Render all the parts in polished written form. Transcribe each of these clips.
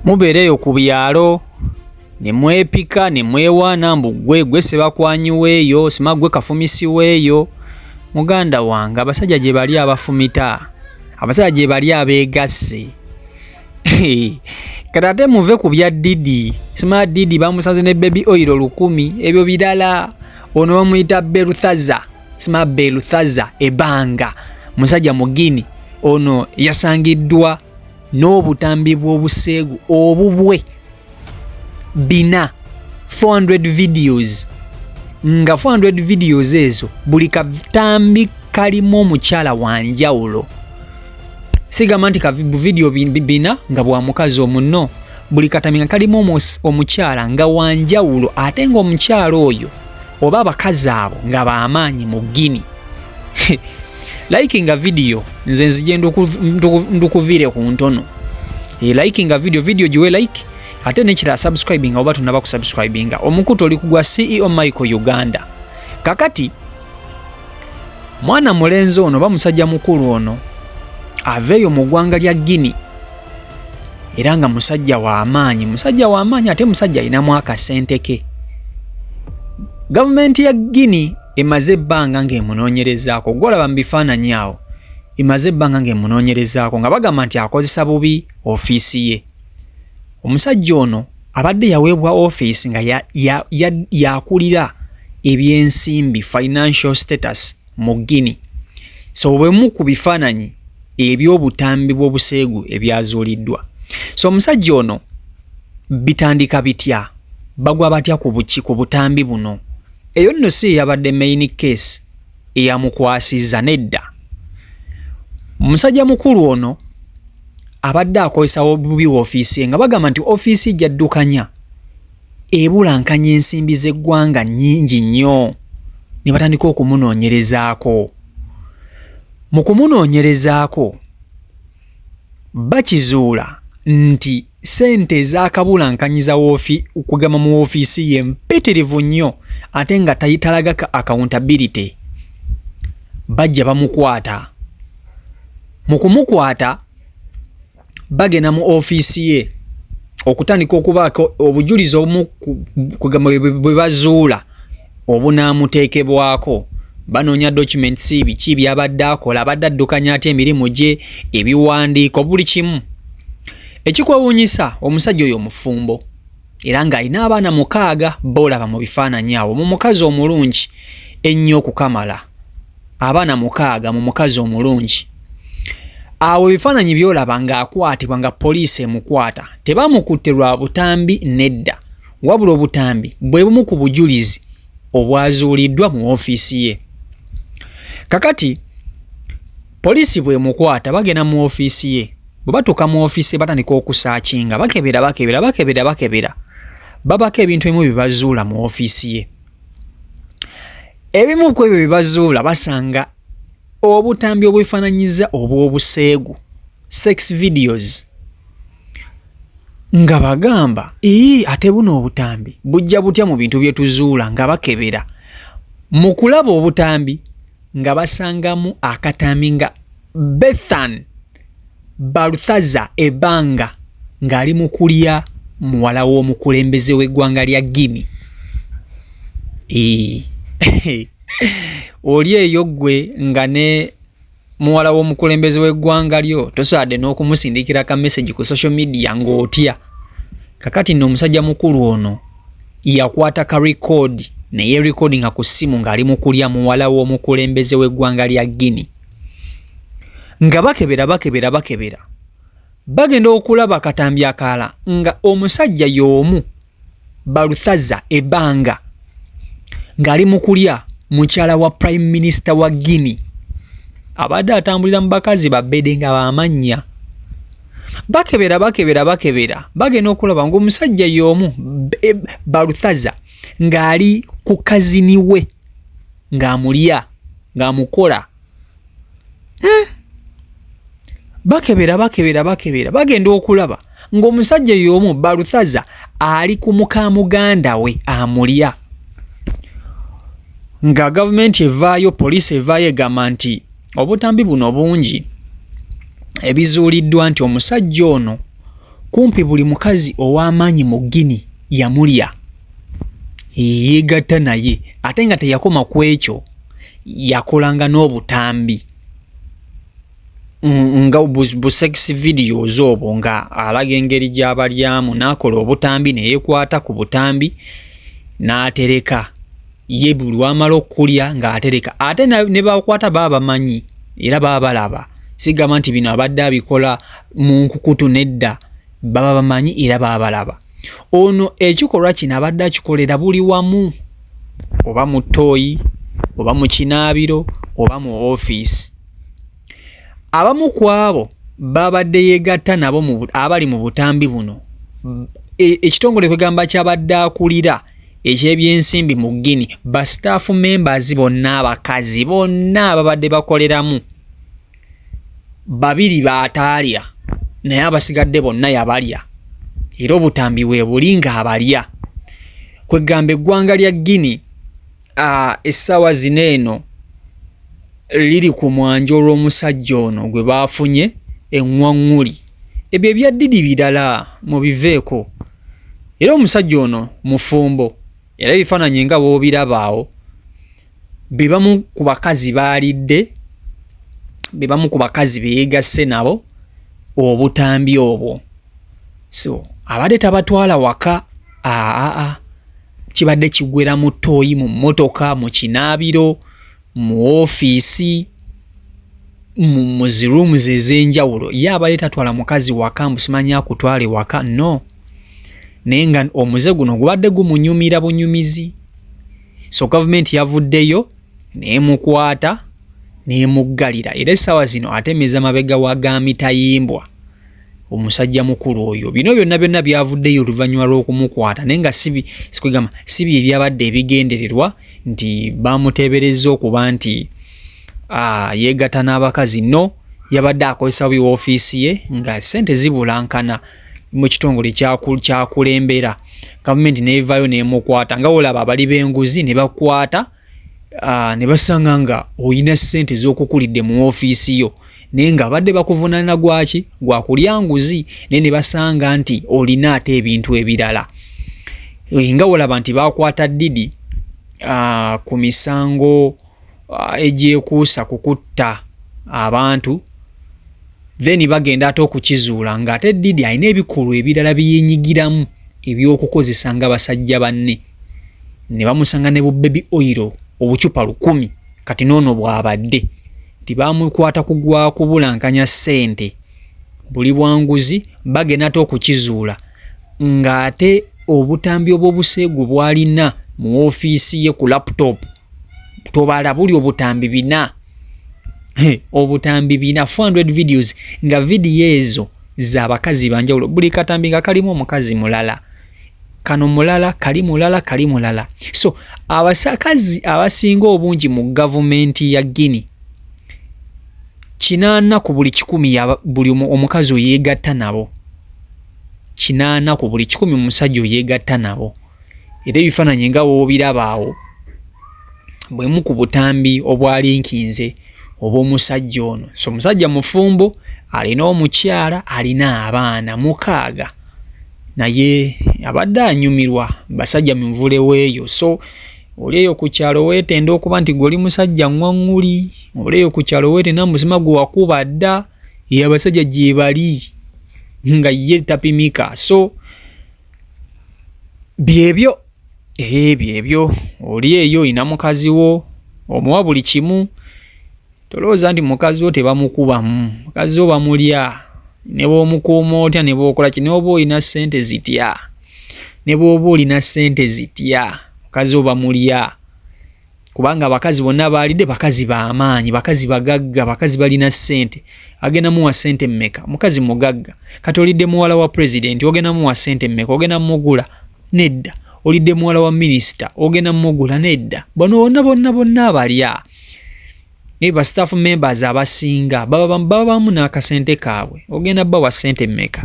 mubeereyo ku byalo ne mwepika ne mwewaana mbu gwe sebakwanyiweeyo sima gwe kafumisiweeyo. Muganda wange abasajja gye bali abafumita, abasajja gye bali abeegasse. Kati ate muve ku bya Didi, sima Didi bamusaze ne baby oil 1000 ebyo birala. Ono bamuyita balthazar, sima balthazar Ebanga, musajja mugini. Ono yasangiddwa n'obutambi bw'obuseegu obubwe 400 videos, nga 400 videos ezo buli katambi kalimu omukyala wanjawulo. Sigamba nti video bina nga bwa mukazi omuno, buli katambi nga kalimu omukyala nga wanjawulo, ate nga omukyala oyo oba abakazi abo nga bamaanyi mu Gini. Likinga video nze nzije ndukuvire ku ntono. Likinga video jiwe like, ate nekira subscribing oba tunaba ku subscribinga. Omukuto oli kugwa CEO Michael Uganda. Kakati mwana mulenzi ono bamusajja mukulu ono aveyo mu ggwanga lya Gini. Era nga musajja wa maanyi ate musajja alinamu akasente ke. Gavumenti ya Gini emaze ebbanga ng'emunoonyerezaako, gwolaba mu bifaananyi awo, emaze ebbanga ng'emunoonyerezaako nga bagamba nti akozesa bubi ofiisi ye. Omusajja ono abadde yaweebwa ofiisi nga yakulira ebyensimbi, financial status mu Gini. So bwemu ku bifaananyi eby'obutambi bw'obuseegu ebyazuuliddwa. So omusajja ono bitandika bitya, bagwa batya ku butambi buno? Eyo nno si yabadde main case eyamukwasizza, nedda. Omusajja mukulu ono abadde akozesa bubi ofiisi nga bagamba nti ofiisi jaddukanya ebulankanya ensimbi z'eggwanga nnyingi nnyo, ne batandika okumunoonyerezaako. Mu kumunoonyerezaako bakizuula nti sente ez'akabulankanyiza okugama mu ofiisi ye mpitirivu nnyo, ate nga tayitalaga accountability. Bajja bamukwata. Mu kumukwata bagenda mu ofiisi ye okutandika okubaako obujulizi obumu kugamba bwe bazuula obunaamuteekebwako. Banoonya documents biki byabadde akola, abadde addukanya ate emirimu gye, ebiwandiiko, buli kimu. Ekikwewuunyisa, omusajja oyo mufumbo era ng'alina abaana 6 boolaba mu bifaananyi awo, mu mukazi omulungi ennyo okukamala. Abaana 6 mu mukazi omulungi. Awo ebifaananyi byolaba ng'akwatibwa nga poliisi emukwata, tebamukutte lwa butambi, nedda, wabula obutambi bwe bumu ku bujulizi obwazuuliddwa mu ofiisi ye. Kakati poliisi bwe mukwata bagenda mu ofiisi ye. Bwe batuuka mu ofiisi batandika okusaakinga, bakebera. Babako ebintu ebimu bye bazuula mu ofiisi ye. Ebimu ku ebyo bye bazuula basanga obutambi obwefaananyiza obw'obuseegu, sex videos, nga bagamba ate buno obutambi bujja butya mu bintu bye tuzuula, nga bakebera. Mu kulaba obutambi nga basangamu akatambi nga balthazar Ebanga ng'ali mu kulya muwala w'omukulembeze w'eggwanga lya Gini. Oli eyo gwe nga ne muwala w'omukulembeze w'eggwanga lyo tosobodde n'okumusindikira ka message ku social media ng'otya. Kakati nno omusajja mukulu ono yakwata ka record naye recording ku ssimu ng'ali mu kulya muwala w'omukulembeze w'eggwanga lya Gini. Nga bakebera bagenda okulaba katambi akala nga omusajja y'omu balthazar Ebanga ng'ali mu kulya mukyala wa prime minister wa Gini. Abadde atambulira mu bakazi babbede nga bamannya. Bakebera bagenda okulaba ng'omusajja y'omu balthazar ng'ali ku kazini we ng'amulya ng'amukola. Bakebera bagenda okulaba ng'omusajja y'omu balthazar ali ku muka muganda we amulya. Nga gavumenti evaayo, poliisi evaayo egamba nti obutambi buno bungi ebizuuliddwa nti omusajja ono kumpi buli mukazi ow'amaanyi mu Guinea yamulya yeegatta naye ate nga teyakoma ku ekyo yakolanga n'obutambi nga busex videos obwo nga alaga engeri gy'abalyamu n'akola obutambi neyeekwata ku butambi n'atereka ye buli wamala okulya ng'atereka ate ne bakwata baba bamanyi era baba balaba sigamba nti bino abadde abikola mu nkukutu nedda baba bamanyi era baba balaba ono ekikolwa kino abadde akikolera buli wamu oba mu ttooyi oba mu kinaabiro oba mu ofiisi abamu ku abo babadde yeegatta nabo abali mu butambi buno ekitongole kwegamba kyabadde akulira ekyebyensimbi mu Guinea ba staff members bonna abakazi bonna ababadde bakoleramu babiri bataalya naye abasigadde bonna yabalya era obutambi bwe buli nga abalya kwegamba eggwanga lya Guinea essaawa zino eno liri ku mwanjo olw'omusajja ono gwe baafunye eŋŋwaŋŋuli ebyo ebyaddidi birala mubiveeko era omusajja ono mufumbo era ebifaananyi nga bw'obirabaawo bebamu ku bakazi baalidde bebamu ku bakazi beegasse nabo obutambi obwo so abadde tabatwala waka kibadde kigwera mu ttooyi mu mmotoka mu kinaabiro mu ofiisi mu zirooms ez'enjawulo ye abadde tatwala mukazi waka mbusimanyi akutwale waka no naye nga omuze guno gubadde gumunyumira bunyumizi so gavumenti yavuddeyo neemukwata neemuggalira era essaawa zino atemeza mabega wa gaamitayimbwa omusajja mukulu oyo bino byonna byonna byavuddeyo oluvannyuma lw'okumukwata naye nga sikwegamba si bye byabadde ebigendererwa nti bamuteeberezza okuba nti yeegatta n'abakazi no yabadde akozesa bwe woofiisi ye nga ssente zibulankana mu kitongole kyakulembera gavumenti neevaayo neemukwata nga olaba abali b'enguzi ne bakwata ne basanga nga oyina ssente z'okukulidde mu woofiisi yo naye nga badde bakuvunaana gwaki gwa kulya nguzi naye ne basanga nti olina ate ebintu ebirala nga olaba nti bakwata Didi ku misango egyekuusa kukutta abantu then bagenda ate okukizuula nga ate Didi alina ebikolwa ebirala byeyenyigiramu ebyokukozesa nga basajja banne ne bamusanga ne bu baby oil obucupa 10 kati noono bw'abadde tibamukwata kugwa kubulankanya ssente buli bwanguzi bagenda ate okukizuula ng'ate obutambi obw'obuseegu bw'alina mu ofiisi ye ku laptop tobala buli obutambi bina obutambi bina 400 videos nga vidiyo ezo z'abakazi banjawulo buli katambi nga kalimu omukazi mulala kano mulala kali mulala so abasakazi abasinga obungi mu gavumenti ya Guinea 80 ku buli 100 buli omukazi oyeegatta nabo 80 ku buli 100 omusajja oyeegatta nabo era ebifaananyi nga woobirabaawo bwemu ku butambi obwalinkinze obw'omusajja ono so omusajja mufumbo alina omukyala alina abaana 6 naye abadde anyumirwa basajja minvule weeyo so oli eyo ku kyalo weetenda okuba nti gwe oli musajja ŋŋwaŋŋuli oli eyo ku kyalo weetenda muzima gwe wakuba dda ye abasajja gye bali nga ye tapimika so byebyo oli eyo olina mukazi wo omuwa buli kimu tolowooza nti mukazi wo tebamukubamu mukazi wo bamulya ne bw'omukuuma otya ne bw'okola ki ne bw'oba olina ssente zitya mukazi wo bamulya kubanga abakazi bonna baalidde bakazi b'amaanyi bakazi bagagga bakazi balina ssente agenda muwa ssente mmeka mukazi mugagga kati olidde muwala wa pulezidenti ogenda muwa ssente mmeka ogenda mugula nedda olidde muwala wa minisita ogenda mugula nedda bano bonna abalya ba staff members abasinga babamu n'akasente kaabwe ogenda bawa ssente mmeka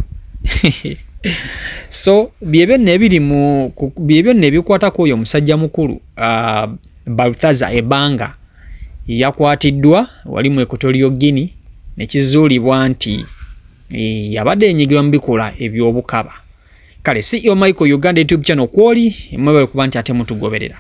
so byebyo nno ebikwatako oyo omusajja mukulu balthazar Ebanga yakwatiddwa wali mu Equatorial Guinea ne kizuulibwa nti yabadde yenyigirwa mu bikola eby'obukaba. Kale CEO Michael Uganda YouTube channel kwoli mwebale kuba nti ate mutugoberera.